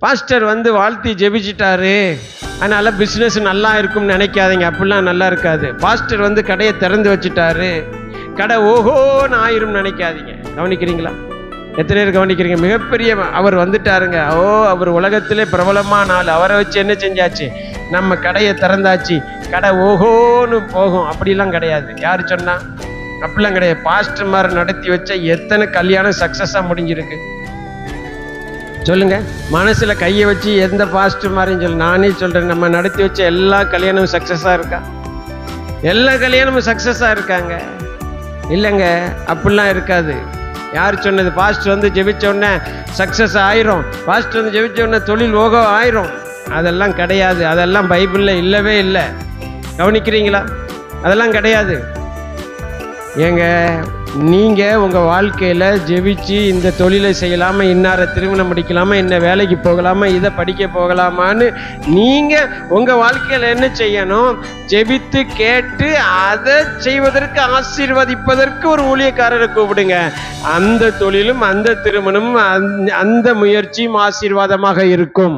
Pastor வந்து வாழ்த்தி ஜெபிச்சிட்டாரு, அதனால பிஸ்னஸ் நல்லா இருக்கும்னு நினைக்காதீங்க. அப்படிலாம் நல்லா இருக்காது. பாஸ்டர் வந்து கடையை திறந்து வச்சுட்டாரு, கடை ஓஹோன்னு ஆயிரும் நினைக்காதீங்க. கவனிக்கிறீங்களா? எத்தனை பேர் கவனிக்கிறீங்க? மிகப்பெரிய அவர் வந்துட்டாருங்க, அவர் உலகத்திலே பிரபலமான ஆள், அவரை வச்சு என்ன செஞ்சாச்சு, நம்ம கடையை திறந்தாச்சு, கடை ஓஹோன்னு போகும். அப்படிலாம் கிடையாது. யார் சொன்னா? அப்படிலாம் கிடையாது. பாஸ்டர் மாதிரி நடத்தி வச்ச எத்தனை கல்யாணம் சக்சஸா முடிஞ்சிருக்கு சொல்லுங்க. மனசுல கையை வச்சு எந்த பாஸ்டர் மாதிரின்னு சொல்லு. நானே சொல்றேன், நம்ம நடத்தி வச்ச எல்லா கல்யாணமும் சக்சஸா இருக்கா? எல்லா கல்யாணமும் சக்சஸா இருக்காங்க? இல்லைங்க, அப்படிலாம் இருக்காது. யார் சொன்னது? பாஸ்டர் வந்து ஜெபிச்ச உடனே சக்சஸ் ஆயிரும், பாஸ்டர் வந்து ஜெபிச்ச உடனே தொழில் ஓகோ ஆயிரும். அதெல்லாம் கிடையாது. அதெல்லாம் பைபிள்ல இல்லவே இல்லை. கவனிக்கிறீங்களா? அதெல்லாம் கிடையாது. ஏங்க, நீங்க உங்க வாழ்க்கையில ஜெபிச்சு இந்த தொழிலை செய்யலாமா, இன்னார திருமணம் முடிக்கலாமா, இன்ன வேலைக்கு போகலாமா, இதை படிக்க போகலாமான்னு நீங்க உங்க வாழ்க்கையில என்ன செய்யணும்? ஜெபித்து கேட்டு அதை செய்வதற்கு, ஆசீர்வதிப்பதற்கு ஒரு ஊழியக்காரரை கூப்பிடுங்க. அந்த தொழிலும் அந்த திருமணமும் அந்த முயற்சியும் ஆசீர்வாதமாக இருக்கும்.